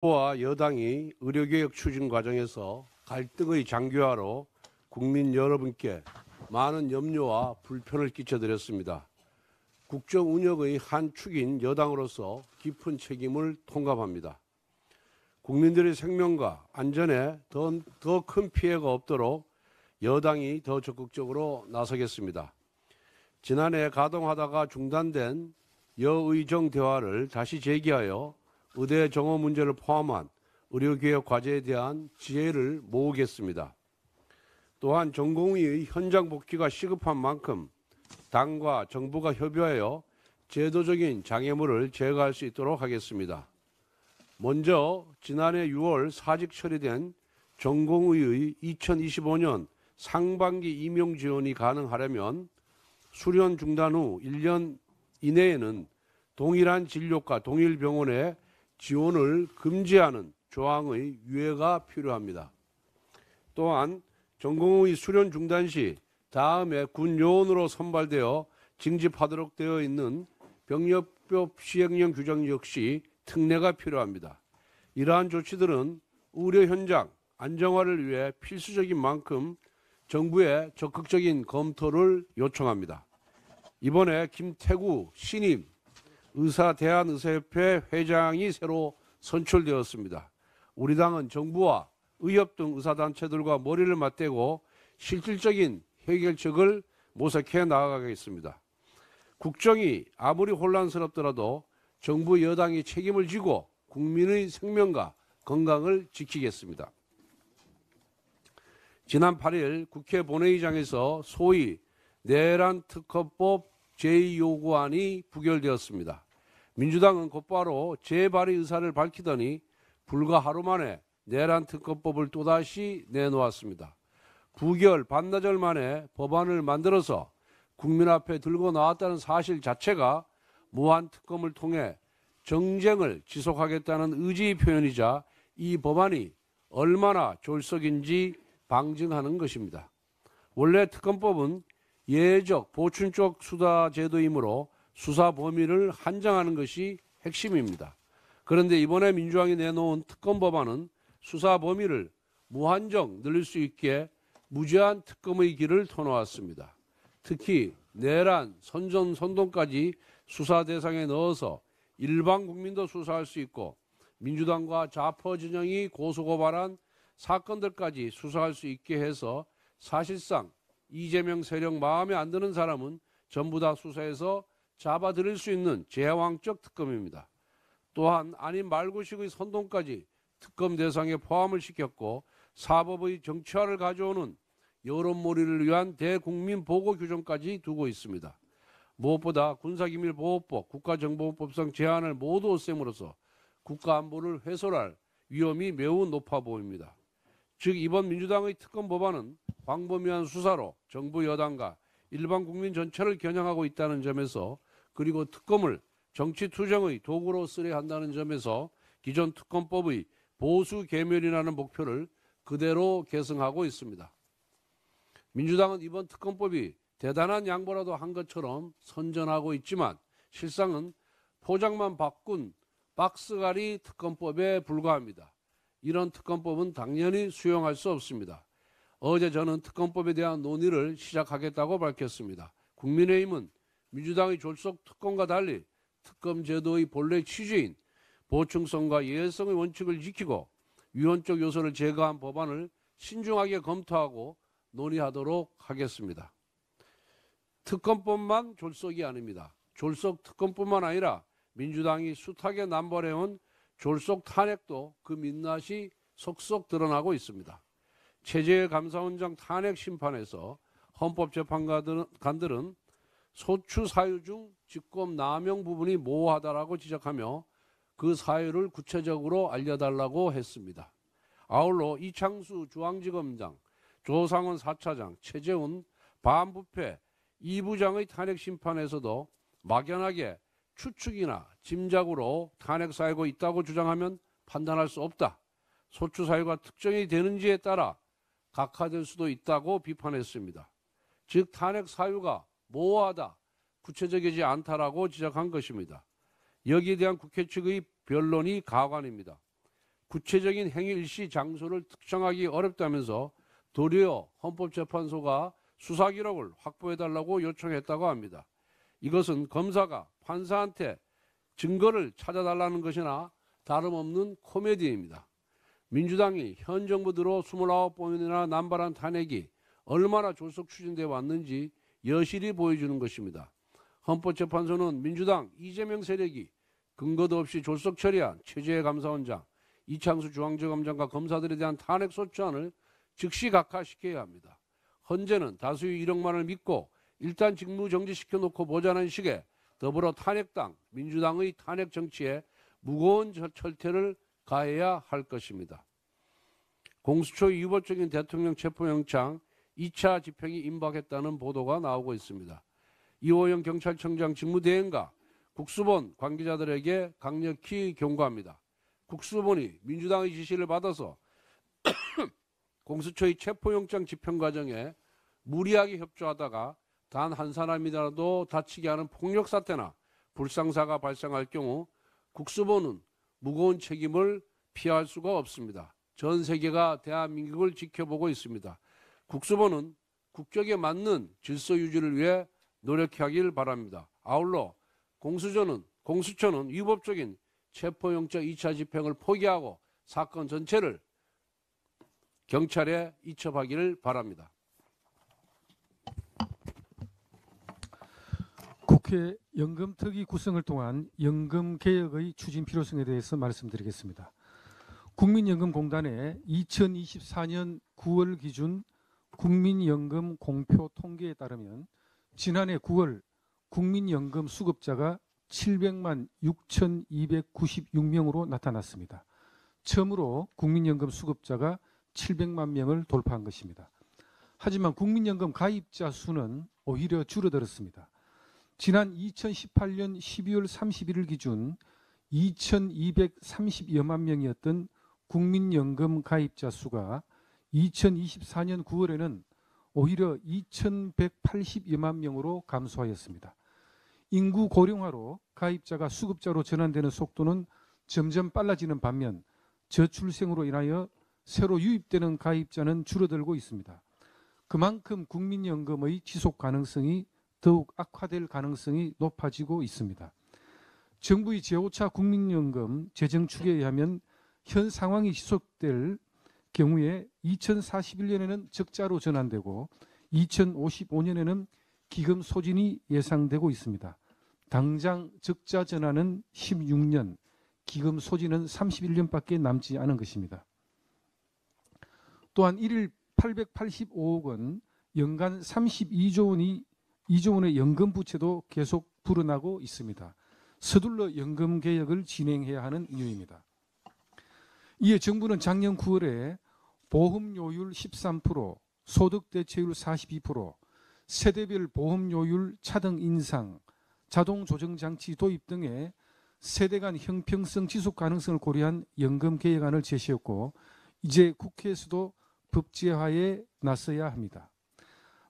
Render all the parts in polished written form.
정부와 여당이 의료개혁 추진 과정에서 갈등의 장기화로 국민 여러분께 많은 염려와 불편을 끼쳐드렸습니다. 국정 운영의 한 축인 여당으로서 깊은 책임을 통감합니다. 국민들의 생명과 안전에 더 큰 피해가 없도록 여당이 더 적극적으로 나서겠습니다. 지난해 가동하다가 중단된 여의정 대화를 다시 재개하여 의대 정원 문제를 포함한 의료개혁 과제에 대한 지혜를 모으겠습니다. 또한 전공의의 현장 복귀가 시급한 만큼 당과 정부가 협의하여 제도적인 장애물을 제거할 수 있도록 하겠습니다. 먼저 지난해 6월 사직 처리된 전공의의 2025년 상반기 임용 지원이 가능하려면 수련 중단 후 1년 이내에는 동일한 진료과 동일 병원에 지원을 금지하는 조항의 유예가 필요합니다. 또한 전공의 수련 중단 시 다음에 군 요원으로 선발되어 징집하도록 되어 있는 병력법 시행령 규정 역시 특례가 필요합니다. 이러한 조치들은 의료 현장 안정화를 위해 필수적인 만큼 정부의 적극적인 검토를 요청합니다. 이번에 김태구 신임 대한의사협회 회장이 새로 선출되었습니다. 우리 당은 정부와 의협 등 의사단체들과 머리를 맞대고 실질적인 해결책을 모색해 나아가겠습니다. 국정이 아무리 혼란스럽더라도 정부 여당이 책임을 지고 국민의 생명과 건강을 지키겠습니다. 지난 8일 국회 본회의장에서 소위 내란 특허법 제2요구안이 부결되었습니다. 민주당은 곧바로 재발의 의사를 밝히더니 불과 하루 만에 내란 특허법을 또다시 내놓았습니다. 부결 반나절 만에 법안을 만들어서 국민 앞에 들고 나왔다는 사실 자체가 무한 특검을 통해 정쟁을 지속하겠다는 의지 표현이자 이 법안이 얼마나 졸속인지 방증하는 것입니다. 원래 특검법은 예적 보충적 수사 제도이므로 수사 범위를 한정하는 것이 핵심입니다. 그런데 이번에 민주당이 내놓은 특검 법안은 수사 범위를 무한정 늘릴 수 있게 무제한 특검의 길을 터놓았습니다. 특히 내란, 선전선동까지 수사 대상에 넣어서 일반 국민도 수사할 수 있고 민주당과 좌파 진영이 고소고발한 사건들까지 수사할 수 있게 해서 사실상 이재명 세력 마음에 안 드는 사람은 전부 다 수사해서 잡아들일 수 있는 제왕적 특검입니다. 또한 아닌 말고식의 선동까지 특검 대상에 포함을 시켰고 사법의 정치화를 가져오는 여론몰이를 위한 대국민 보고 규정까지 두고 있습니다. 무엇보다 군사기밀보호법, 국가정보법상 제한을 모두 없앰으로써 국가안보를 훼손할 위험이 매우 높아 보입니다. 즉 이번 민주당의 특검 법안은 광범위한 수사로 정부 여당과 일반 국민 전체를 겨냥하고 있다는 점에서 그리고 특검을 정치투쟁의 도구로 쓰려 한다는 점에서 기존 특검법의 보수 계멸이라는 목표를 그대로 계승하고 있습니다. 민주당은 이번 특검법이 대단한 양보라도 한 것처럼 선전하고 있지만 실상은 포장만 바꾼 박스갈이 특검법에 불과합니다. 이런 특검법은 당연히 수용할 수 없습니다. 어제 저는 특검법에 대한 논의를 시작하겠다고 밝혔습니다. 국민의힘은 민주당의 졸속 특검과 달리 특검 제도의 본래 취지인 보충성과 예외성의 원칙을 지키고 위헌적 요소를 제거한 법안을 신중하게 검토하고 논의하도록 하겠습니다. 특검법만 졸속이 아닙니다. 졸속 특검뿐만 아니라 민주당이 숱하게 남발해온 졸속 탄핵도 그 민낯이 속속 드러나고 있습니다. 최재해 감사원장 탄핵 심판에서 헌법재판관들은 소추 사유 중 직권 남용 부분이 모호하다라고 지적하며 그 사유를 구체적으로 알려달라고 했습니다. 아울러 이창수 중앙지검장, 조상원 4차장, 최재훈 반부패 2부장의 탄핵 심판에서도 막연하게 추측이나 짐작으로 탄핵 사유가 있다고 주장하면 판단할 수 없다. 소추 사유가 특정이 되는지에 따라 각하될 수도 있다고 비판했습니다. 즉 탄핵 사유가 모호하다, 구체적이지 않다라고 지적한 것입니다. 여기에 대한 국회 측의 변론이 가관입니다. 구체적인 행위 일시 장소를 특정하기 어렵다면서 도리어 헌법재판소가 수사 기록을 확보해달라고 요청했다고 합니다. 이것은 검사가 판사한테 증거를 찾아달라는 것이나 다름없는 코미디입니다. 민주당이 현 정부 들어 29번이나 남발한 탄핵이 얼마나 졸속 추진되어 왔는지 여실히 보여주는 것입니다. 헌법재판소는 민주당 이재명 세력이 근거도 없이 졸속 처리한 최재해 감사원장, 이창수 중앙지검장과 검사들에 대한 탄핵 소추안을 즉시 각하시켜야 합니다. 헌재는 다수의 이력만을 믿고 일단 직무 정지시켜 놓고 보자는 식의 더불어 탄핵당, 민주당의 탄핵 정치에 무거운 철퇴를 가해야 할 것입니다. 공수처의 위법적인 대통령 체포영장 2차 집행이 임박했다는 보도가 나오고 있습니다. 이호영 경찰청장 직무대행과 국수본 관계자들에게 강력히 경고합니다. 국수본이 민주당의 지시를 받아서 공수처의 체포영장 집행 과정에 무리하게 협조하다가 단 한 사람이라도 다치게 하는 폭력 사태나 불상사가 발생할 경우 국수본은 무거운 책임을 피할 수가 없습니다. 전 세계가 대한민국을 지켜보고 있습니다. 국수본은 국격에 맞는 질서 유지를 위해 노력하길 바랍니다. 아울러 공수처는 위법적인 체포영장 2차 집행을 포기하고 사건 전체를 경찰에 이첩하기를 바랍니다. 국회 연금특위 구성을 통한 연금개혁의 추진 필요성에 대해서 말씀드리겠습니다. 국민연금공단의 2024년 9월 기준 국민연금 공표 통계에 따르면 지난해 9월 국민연금 수급자가 700만 6,296명으로 나타났습니다. 처음으로 국민연금 수급자가 700만 명을 돌파한 것입니다. 하지만 국민연금 가입자 수는 오히려 줄어들었습니다. 지난 2018년 12월 31일 기준 2,230여만 명이었던 국민연금 가입자 수가 2024년 9월에는 오히려 2,180여만 명으로 감소하였습니다. 인구 고령화로 가입자가 수급자로 전환되는 속도는 점점 빨라지는 반면 저출생으로 인하여 새로 유입되는 가입자는 줄어들고 있습니다. 그만큼 국민연금의 지속 가능성이 더욱 악화될 가능성이 높아지고 있습니다. 정부의 제5차 국민연금 재정 추계에 의하면 현 상황이 지속될 경우에 2041년에는 적자로 전환되고 2055년에는 기금 소진이 예상되고 있습니다. 당장 적자 전환은 16년, 기금 소진은 31년밖에 남지 않은 것입니다. 또한 1일 885억 원, 연간 32조 원의 연금 부채도 계속 불어나고 있습니다. 서둘러 연금 개혁을 진행해야 하는 이유입니다. 이에 정부는 작년 9월에 보험료율 13%, 소득대체율 42%, 세대별 보험료율 차등 인상, 자동조정장치 도입 등의 세대 간 형평성 지속 가능성을 고려한 연금 개혁안을 제시했고 이제 국회에서도 법제화에 나서야 합니다.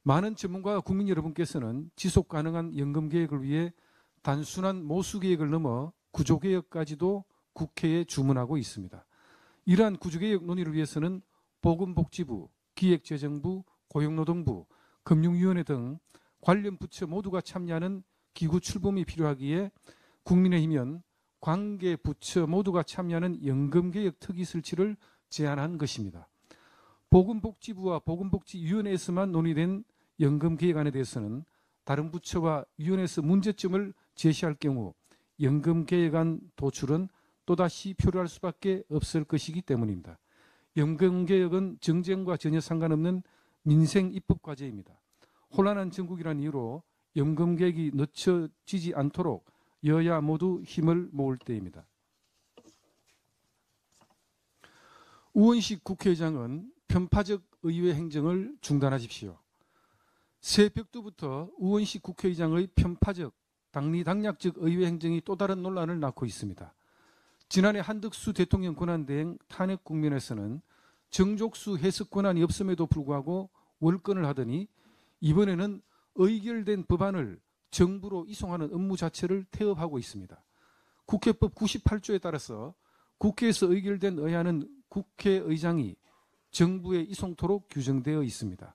많은 전문가와 국민 여러분께서는 지속 가능한 연금 개혁을 위해 단순한 모수 개혁을 넘어 구조 개혁까지도 국회에 주문하고 있습니다. 이러한 구조 개혁 논의를 위해서는 보건복지부, 기획재정부, 고용노동부, 금융위원회 등 관련 부처 모두가 참여하는 기구 출범이 필요하기에 국민의힘은 관계 부처 모두가 참여하는 연금개혁 특위 설치를 제안한 것입니다. 보건복지부와 보건복지위원회에서만 논의된 연금개혁안에 대해서는 다른 부처와 위원회에서 문제점을 제시할 경우 연금개혁안 도출은 또다시 표류할 수밖에 없을 것이기 때문입니다. 연금개혁은 정쟁과 전혀 상관없는 민생 입법 과제입니다. 혼란한 정국이라는 이유로 연금개혁이 늦춰지지 않도록 여야 모두 힘을 모을 때입니다. 우원식 국회의장은 편파적 의회 행정을 중단하십시오. 새벽부터 우원식 국회의장의 편파적, 당리당략적 의회 행정이 또 다른 논란을 낳고 있습니다. 지난해 한덕수 대통령 권한대행 탄핵 국면에서는 정족수 해석 권한이 없음에도 불구하고 월권을 하더니 이번에는 의결된 법안을 정부로 이송하는 업무 자체를 태업하고 있습니다. 국회법 98조에 따라서 국회에서 의결된 의안은 국회의장이 정부에 이송토록 규정되어 있습니다.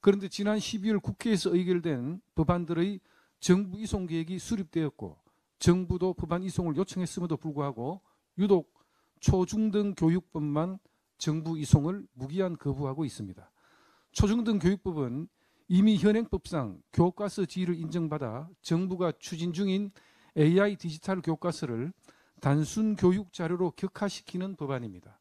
그런데 지난 12월 국회에서 의결된 법안들의 정부 이송 계획이 수립되었고 정부도 법안 이송을 요청했음에도 불구하고 유독 초중등 교육법만 정부 이송을 무기한 거부하고 있습니다. 초중등 교육법은 이미 현행법상 교과서 지위를 인정받아 정부가 추진 중인 AI 디지털 교과서를 단순 교육 자료로 격화시키는 법안입니다.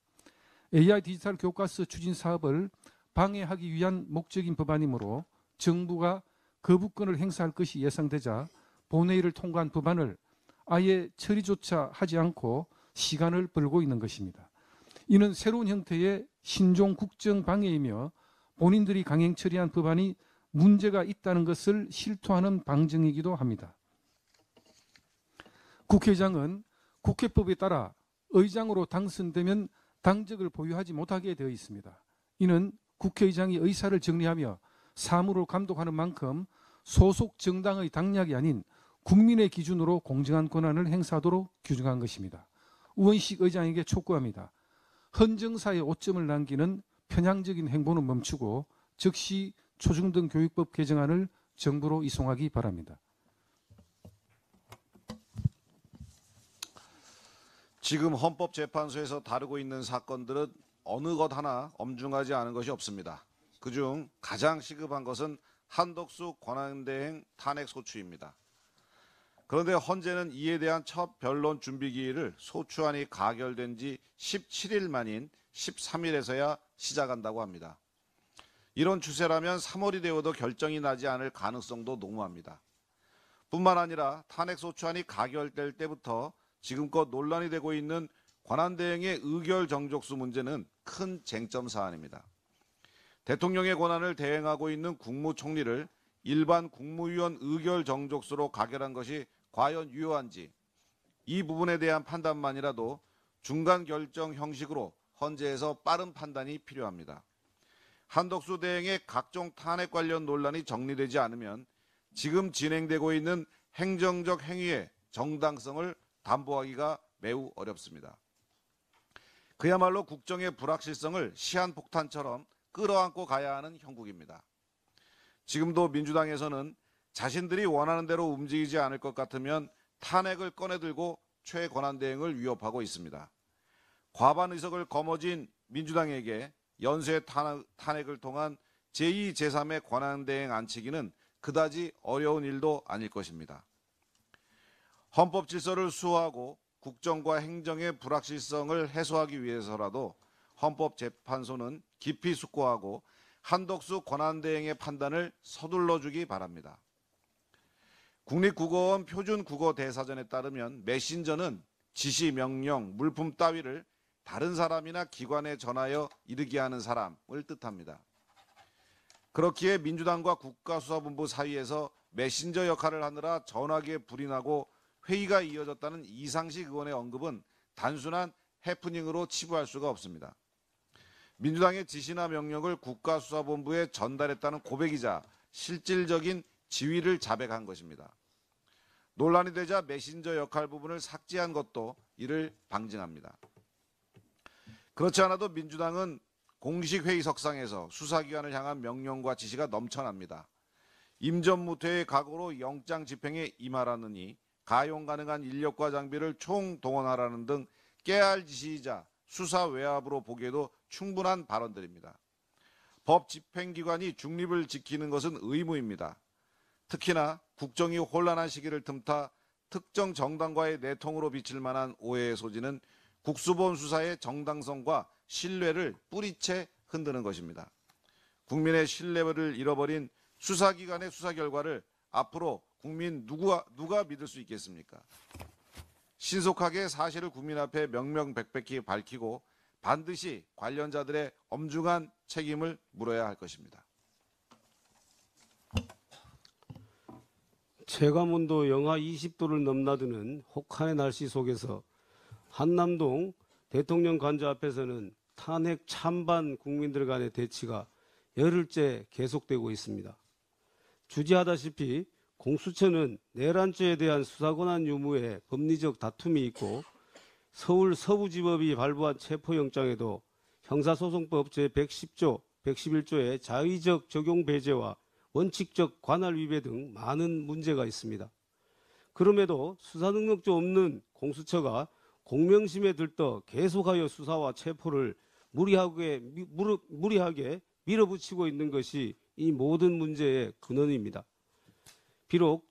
AI 디지털 교과서 추진 사업을 방해하기 위한 목적인 법안이므로 정부가 거부권을 행사할 것이 예상되자 본회의를 통과한 법안을 아예 처리조차 하지 않고 시간을 벌고 있는 것입니다. 이는 새로운 형태의 신종 국정 방해이며 본인들이 강행 처리한 법안이 문제가 있다는 것을 실토하는 방증이기도 합니다. 국회의장은 국회법에 따라 의장으로 당선되면 당적을 보유하지 못하게 되어 있습니다. 이는 국회의장이 의사를 정리하며 사무를 감독하는 만큼 소속 정당의 당략이 아닌 국민의 기준으로 공정한 권한을 행사하도록 규정한 것입니다. 우원식 의장에게 촉구합니다. 헌정사에 오점을 남기는 편향적인 행보는 멈추고 즉시 초중등 교육법 개정안을 정부로 이송하기 바랍니다. 지금 헌법재판소에서 다루고 있는 사건들은 어느 것 하나 엄중하지 않은 것이 없습니다. 그중 가장 시급한 것은 한덕수 권한대행 탄핵 소추입니다. 그런데 헌재는 이에 대한 첫 변론 준비 기일을 소추안이 가결된 지 17일 만인 13일에서야 시작한다고 합니다. 이런 추세라면 3월이 되어도 결정이 나지 않을 가능성도 농후합니다. 뿐만 아니라 탄핵 소추안이 가결될 때부터 지금껏 논란이 되고 있는 권한대행의 의결 정족수 문제는 큰 쟁점 사안입니다. 대통령의 권한을 대행하고 있는 국무총리를 일반 국무위원 의결 정족수로 가결한 것이 과연 유효한지 이 부분에 대한 판단만이라도 중간 결정 형식으로 헌재에서 빠른 판단이 필요합니다. 한덕수 대행의 각종 탄핵 관련 논란이 정리되지 않으면 지금 진행되고 있는 행정적 행위의 정당성을 담보하기가 매우 어렵습니다. 그야말로 국정의 불확실성을 시한폭탄처럼 끌어안고 가야 하는 형국입니다. 지금도 민주당에서는 자신들이 원하는 대로 움직이지 않을 것 같으면 탄핵을 꺼내들고 최권한대행을 위협하고 있습니다. 과반 의석을 거머쥔 민주당에게 연쇄 탄핵을 통한 제2, 제3의 권한대행 안치기는 그다지 어려운 일도 아닐 것입니다. 헌법 질서를 수호하고 국정과 행정의 불확실성을 해소하기 위해서라도 헌법재판소는 깊이 숙고하고 한덕수 권한대행의 판단을 서둘러 주기 바랍니다. 국립국어원 표준국어대사전에 따르면 메신저는 지시, 명령, 물품 따위를 다른 사람이나 기관에 전하여 이르게 하는 사람을 뜻합니다. 그렇기에 민주당과 국가수사본부 사이에서 메신저 역할을 하느라 전화기에 불이 나고 회의가 이어졌다는 이상식 의원의 언급은 단순한 해프닝으로 치부할 수가 없습니다. 민주당의 지시나 명령을 국가수사본부에 전달했다는 고백이자 실질적인 지위를 자백한 것입니다. 논란이 되자 메신저 역할 부분을 삭제한 것도 이를 방증합니다. 그렇지 않아도 민주당은 공식 회의석상에서 수사기관을 향한 명령과 지시가 넘쳐납니다. 임전무퇴의 각오로 영장 집행에 임하라느니 가용 가능한 인력과 장비를 총동원하라는 등 깨알 지시이자 수사 외압으로 보기에도 충분한 발언들입니다. 법 집행기관이 중립을 지키는 것은 의무입니다. 특히나 국정이 혼란한 시기를 틈타 특정 정당과의 내통으로 비칠 만한 오해의 소지는 국수본 수사의 정당성과 신뢰를 뿌리채 흔드는 것입니다. 국민의 신뢰를 잃어버린 수사기관의 수사 결과를 앞으로 국민 누가 믿을 수 있겠습니까? 신속하게 사실을 국민 앞에 명명백백히 밝히고 반드시 관련자들의 엄중한 책임을 물어야 할 것입니다. 체감온도 영하 20도를 넘나드는 혹한의 날씨 속에서 한남동 대통령 관저 앞에서는 탄핵 찬반 국민들 간의 대치가 열흘째 계속되고 있습니다. 주지하다시피 공수처는 내란죄에 대한 수사권한 유무에 법리적 다툼이 있고 서울 서부지법이 발부한 체포영장에도 형사소송법 제110조, 111조의 자의적 적용 배제와 원칙적 관할 위배 등 많은 문제가 있습니다. 그럼에도 수사 능력도 없는 공수처가 공명심에 들떠 계속하여 수사와 체포를 무리하게 밀어붙이고 있는 것이 이 모든 문제의 근원입니다. 비록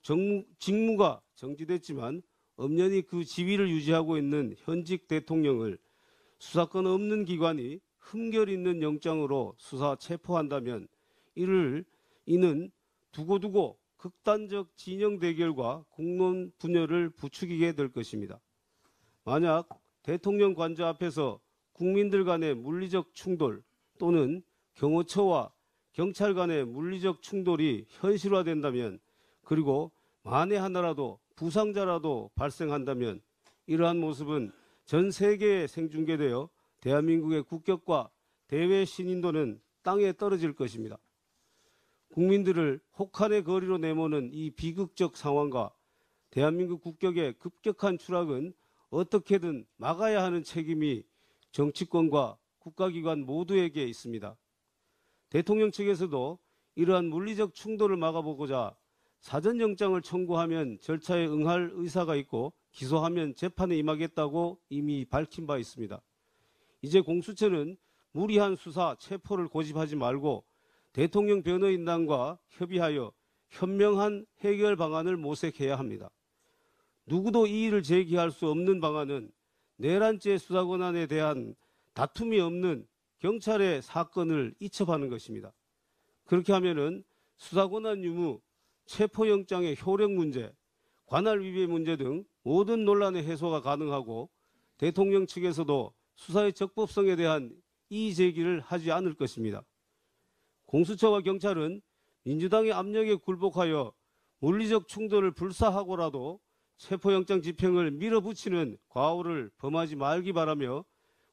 직무가 정지됐지만 엄연히 그 지위를 유지하고 있는 현직 대통령을 수사권 없는 기관이 흠결 있는 영장으로 수사 체포한다면 이는 두고두고 극단적 진영 대결과 국론 분열을 부추기게 될 것입니다. 만약 대통령 관저 앞에서 국민들 간의 물리적 충돌 또는 경호처와 경찰 간의 물리적 충돌이 현실화된다면, 그리고 만에 하나라도 부상자라도 발생한다면 이러한 모습은 전 세계에 생중계되어 대한민국의 국격과 대외 신인도는 땅에 떨어질 것입니다. 국민들을 혹한의 거리로 내모는 이 비극적 상황과 대한민국 국격의 급격한 추락은 어떻게든 막아야 하는 책임이 정치권과 국가기관 모두에게 있습니다. 대통령 측에서도 이러한 물리적 충돌을 막아보고자 사전영장을 청구하면 절차에 응할 의사가 있고 기소하면 재판에 임하겠다고 이미 밝힌 바 있습니다. 이제 공수처는 무리한 수사, 체포를 고집하지 말고 대통령 변호인단과 협의하여 현명한 해결 방안을 모색해야 합니다. 누구도 이의를 제기할 수 없는 방안은 내란죄 수사 권한에 대한 다툼이 없는 경찰의 사건을 이첩하는 것입니다. 그렇게 하면은 수사 권한 유무, 체포영장의 효력 문제, 관할 위배 문제 등 모든 논란의 해소가 가능하고 대통령 측에서도 수사의 적법성에 대한 이의 제기를 하지 않을 것입니다. 공수처와 경찰은 민주당의 압력에 굴복하여 물리적 충돌을 불사하고라도 체포영장 집행을 밀어붙이는 과오를 범하지 말기 바라며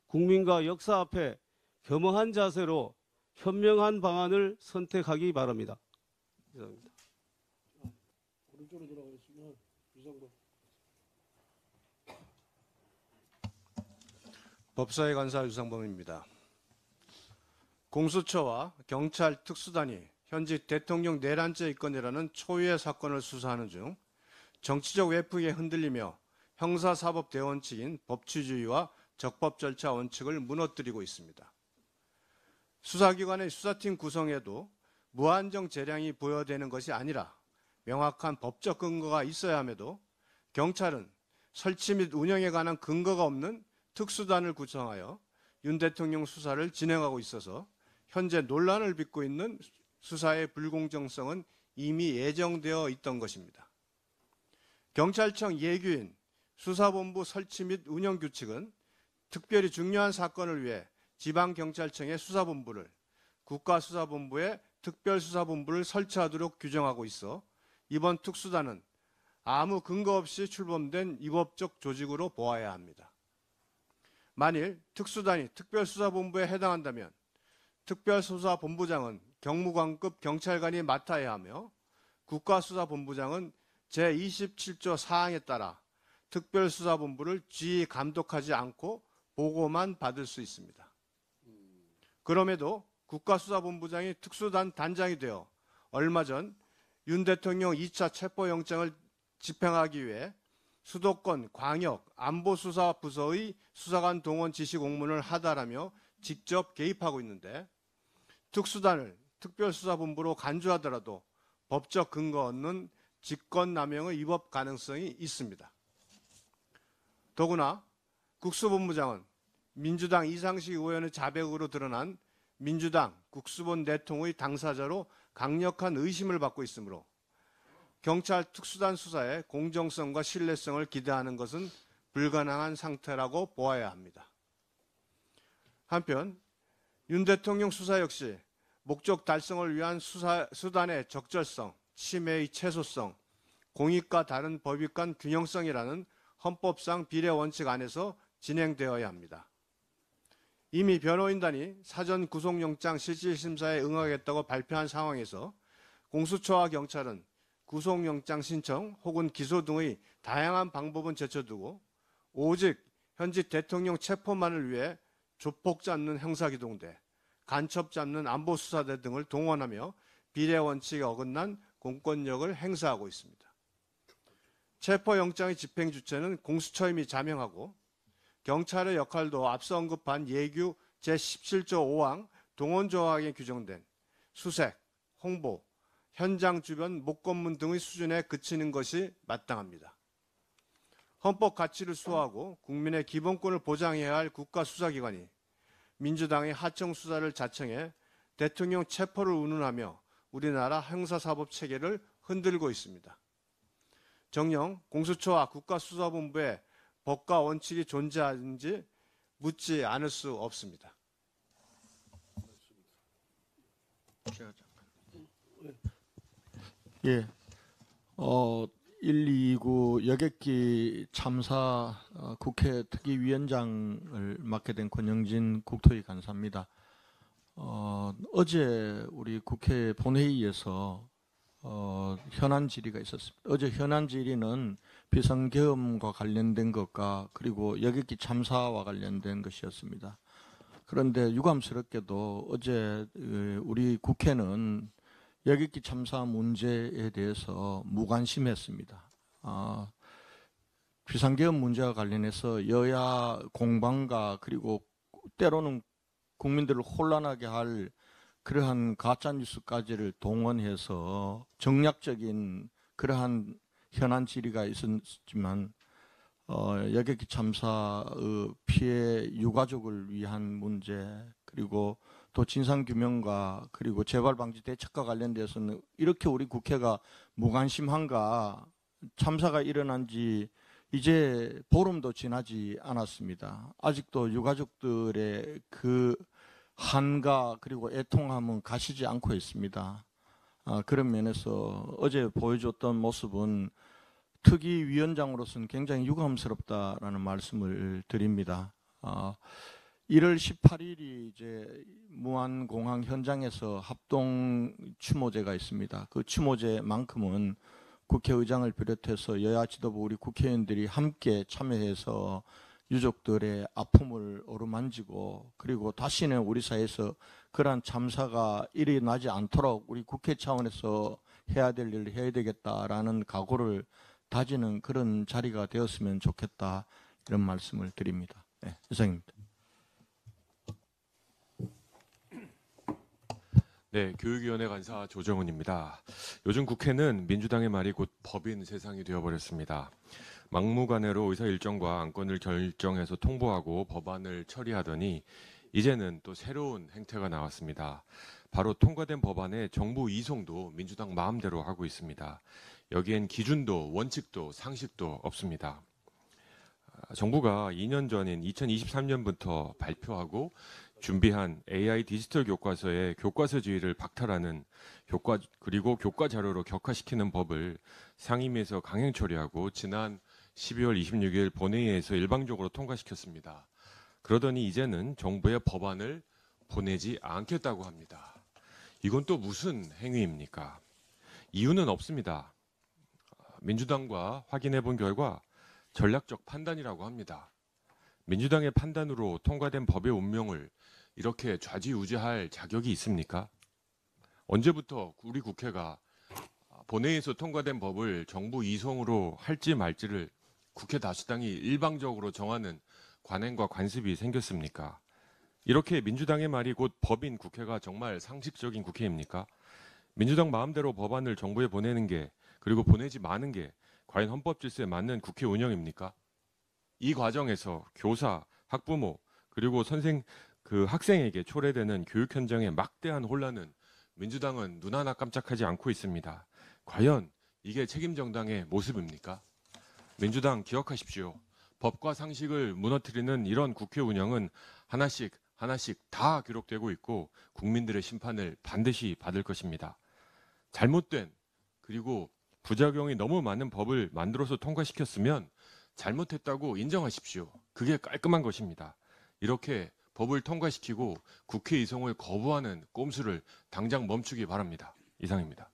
국민과 역사 앞에 겸허한 자세로 현명한 방안을 선택하기 바랍니다. 이상입니다. 오른쪽으로 돌아가겠습니다. 유상범. 법사위 간사 유상범입니다. 공수처와 경찰 특수단이 현직 대통령 내란죄 입건이라는 초유의 사건을 수사하는 중 정치적 외풍에 흔들리며 형사사법 대원칙인 법치주의와 적법 절차 원칙을 무너뜨리고 있습니다. 수사기관의 수사팀 구성에도 무한정 재량이 부여되는 것이 아니라 명확한 법적 근거가 있어야 함에도 경찰은 설치 및 운영에 관한 근거가 없는 특수단을 구성하여 윤 대통령 수사를 진행하고 있어서 현재 논란을 빚고 있는 수사의 불공정성은 이미 예정되어 있던 것입니다. 경찰청 예규인 수사본부 설치 및 운영 규칙은 특별히 중요한 사건을 위해 지방경찰청의 수사본부를 국가수사본부의 특별수사본부를 설치하도록 규정하고 있어 이번 특수단은 아무 근거 없이 출범된 위법적 조직으로 보아야 합니다. 만일 특수단이 특별수사본부에 해당한다면 특별수사본부장은 경무관급 경찰관이 맡아야 하며 국가수사본부장은 제27조 사항에 따라 특별수사본부를 지휘 감독하지 않고 보고만 받을 수 있습니다. 그럼에도 국가수사본부장이 특수단 단장이 되어 얼마 전 윤 대통령 2차 체포영장을 집행하기 위해 수도권 광역 안보수사부서의 수사관 동원 지시 공문을 하달하며 직접 개입하고 있는데 특수단을 특별수사본부로 간주하더라도 법적 근거 없는 직권남용의 위법 가능성이 있습니다. 더구나 국수본부장은 민주당 이상식 의원의 자백으로 드러난 민주당 국수본 내통의 당사자로 강력한 의심을 받고 있으므로 경찰 특수단 수사의 공정성과 신뢰성을 기대하는 것은 불가능한 상태라고 보아야 합니다. 한편 윤 대통령 수사 역시 목적 달성을 위한 수단의 적절성, 침해의 최소성, 공익과 다른 법익 간 균형성이라는 헌법상 비례 원칙 안에서 진행되어야 합니다. 이미 변호인단이 사전 구속영장 실질심사에 응하겠다고 발표한 상황에서 공수처와 경찰은 구속영장 신청 혹은 기소 등의 다양한 방법은 제쳐두고 오직 현직 대통령 체포만을 위해 조폭 잡는 형사기동대, 간첩 잡는 안보수사대 등을 동원하며 비례 원칙에 어긋난 공권력을 행사하고 있습니다. 체포영장의 집행 주체는 공수처임이 자명하고 경찰의 역할도 앞서 언급한 예규 제17조 5항 동원조항에 규정된 수색, 홍보, 현장 주변 목검문 등의 수준에 그치는 것이 마땅합니다. 헌법 가치를 수호하고 국민의 기본권을 보장해야 할 국가수사기관이 민주당의 하청 수사를 자청해 대통령 체포를 운운하며 우리나라 형사사법 체계를 흔들고 있습니다. 정녕 공수처와 국가수사본부에 법과 원칙이 존재하는지 묻지 않을 수 없습니다. 예, 129 여객기 참사 국회 특위위원장을 맡게 된 권영진 국토위 간사입니다. 어제 우리 국회 본회의에서 현안 질의가 있었습니다. 어제 현안 질의는 비상계엄과 관련된 것과 그리고 여객기 참사와 관련된 것이었습니다. 그런데 유감스럽게도 어제 우리 국회는 여객기 참사 문제에 대해서 무관심했습니다. 비상계엄 문제와 관련해서 여야 공방과 그리고 때로는 국민들을 혼란하게 할 그러한 가짜뉴스까지를 동원해서 정략적인 그러한 현안 질의가 있었지만 여객기 참사의 피해 유가족을 위한 문제 그리고 또 진상규명과 그리고 재발방지 대책과 관련돼서는 이렇게 우리 국회가 무관심한가. 참사가 일어난 지 이제 보름도 지나지 않았습니다. 아직도 유가족들의 그 한가 그리고 애통함은 가시지 않고 있습니다. 그런 면에서 어제 보여줬던 모습은 특위위원장으로서는 굉장히 유감스럽다라는 말씀을 드립니다. 1월 18일이 이제 무안공항 현장에서 합동 추모제가 있습니다. 그 추모제만큼은 국회의장을 비롯해서 여야 지도부 우리 국회의원들이 함께 참여해서 유족들의 아픔을 어루만지고 그리고 다시는 우리 사회에서 그러한 참사가 일어나지 않도록 우리 국회 차원에서 해야 될 일을 해야 되겠다라는 각오를 다지는 그런 자리가 되었으면 좋겠다 이런 말씀을 드립니다. 네, 이상입니다. 네, 교육위원회 간사 조정훈입니다. 요즘 국회는 민주당의 말이 곧 법인 세상이 되어버렸습니다. 막무가내로 의사 일정과 안건을 결정해서 통보하고 법안을 처리하더니 이제는 또 새로운 행태가 나왔습니다. 바로 통과된 법안의 정부 이송도 민주당 마음대로 하고 있습니다. 여기엔 기준도 원칙도 상식도 없습니다. 정부가 2년 전인 2023년부터 발표하고 준비한 AI 디지털 교과서의 교과서 지위를 박탈하는 그리고 교과 자료로 격화시키는 법을 상임위에서 강행 처리하고 지난 12월 26일 본회의에서 일방적으로 통과시켰습니다. 그러더니 이제는 정부의 법안을 보내지 않겠다고 합니다. 이건 또 무슨 행위입니까? 이유는 없습니다. 민주당과 확인해 본 결과 전략적 판단이라고 합니다. 민주당의 판단으로 통과된 법의 운명을 이렇게 좌지우지할 자격이 있습니까? 언제부터 우리 국회가 본회의에서 통과된 법을 정부 이송으로 할지 말지를 국회 다수당이 일방적으로 정하는 관행과 관습이 생겼습니까? 이렇게 민주당의 말이 곧 법인 국회가 정말 상식적인 국회입니까? 민주당 마음대로 법안을 정부에 보내는 게 그리고 보내지 마는 게 과연 헌법 질서에 맞는 국회 운영입니까? 이 과정에서 교사, 학부모 그리고 학생에게 초래되는 교육 현장의 막대한 혼란은 민주당은 눈 하나 깜짝하지 않고 있습니다. 과연 이게 책임정당의 모습입니까? 민주당 기억하십시오. 법과 상식을 무너뜨리는 이런 국회 운영은 하나씩 다 기록되고 있고 국민들의 심판을 반드시 받을 것입니다. 잘못된 그리고 부작용이 너무 많은 법을 만들어서 통과시켰으면 잘못했다고 인정하십시오. 그게 깔끔한 것입니다. 이렇게 법을 통과시키고 국회 이송을 거부하는 꼼수를 당장 멈추기 바랍니다. 이상입니다.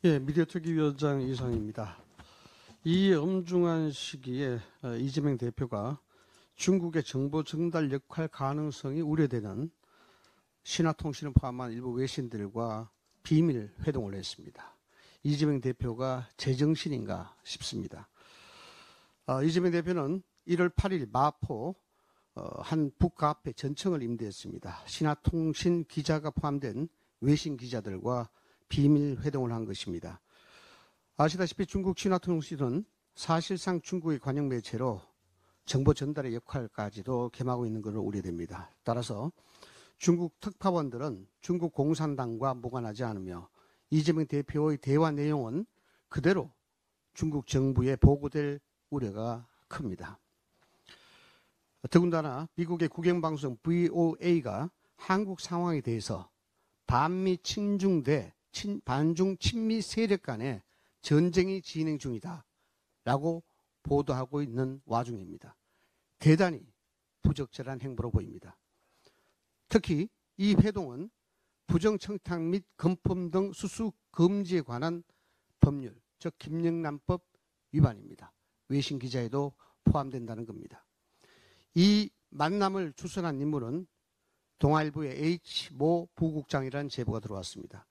예, 미디어특위위원장 이상입니다. 이 엄중한 시기에 이재명 대표가 중국의 정보 전달 역할 가능성이 우려되는 신화통신을 포함한 일부 외신들과 비밀 회동을 했습니다. 이재명 대표가 제정신인가 싶습니다. 이재명 대표는 1월 8일 마포 한 북카페 전청을 임대했습니다. 신화통신 기자가 포함된 외신 기자들과 비밀 회동을 한 것입니다. 아시다시피 중국 신화통신은 사실상 중국의 관영 매체로 정보 전달의 역할까지도 겸하고 있는 것으로 우려됩니다. 따라서 중국 특파원들은 중국 공산당과 무관하지 않으며 이재명 대표의 대화 내용은 그대로 중국 정부에 보고될 우려가 큽니다. 더군다나 미국의 국영방송 VOA가 한국 상황에 대해서 반미 반중 친미 세력 간의 전쟁이 진행 중이다 라고 보도하고 있는 와중입니다. 대단히 부적절한 행보로 보입니다. 특히 이 회동은 부정청탁 및 금품 등 수수 금지에 관한 법률, 즉 김영란법 위반입니다. 외신 기자에도 포함된다는 겁니다. 이 만남을 주선한 인물은 동아일보의 H모 부국장이라는 제보가 들어왔습니다.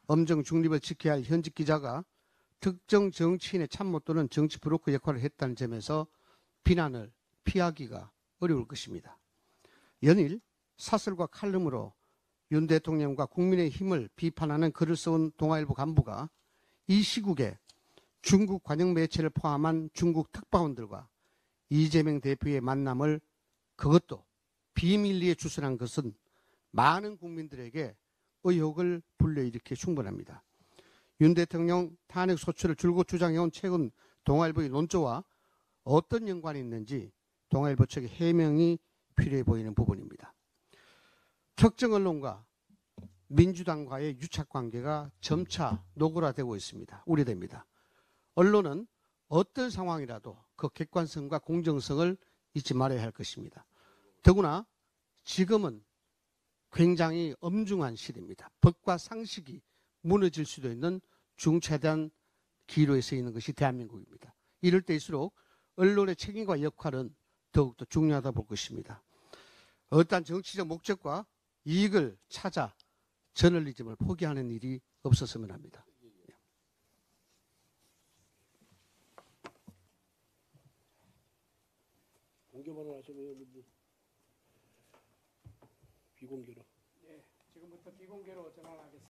엄정 중립을 지켜야 할 현직 기자가 특정 정치인의 참모 또는 정치 브로커 역할을 했다는 점에서 비난을 피하기가 어려울 것입니다. 연일 사설과 칼럼으로 윤 대통령과 국민의힘을 비판하는 글을 써온 동아일보 간부가 이 시국에 중국 관영 매체를 포함한 중국 특파원들과 이재명 대표의 만남을 그것도 비밀리에 주선한 것은 많은 국민들에게 의혹을 불러일으켜 충분합니다. 윤 대통령 탄핵 소추를 줄곧 주장해온 최근 동아일보의 논조와 어떤 연관이 있는지 동아일보 측의 해명이 필요해 보이는 부분입니다. 특정 언론과 민주당과의 유착관계가 점차 노골화되고 있습니다. 우려됩니다. 언론은 어떤 상황이라도 그 객관성과 공정성을 잊지 말아야 할 것입니다. 더구나 지금은 굉장히 엄중한 시대입니다. 법과 상식이 무너질 수도 있는 중차대한 기로에 서 있는 것이 대한민국입니다. 이럴 때일수록 언론의 책임과 역할은 더욱더 중요하다 볼 것입니다. 어떠한 정치적 목적과 이익을 찾아 저널리즘을 포기하는 일이 없었으면 합니다. 공개번호 하시면 비공개로. 지금부터 비공개로 전환하겠습니다.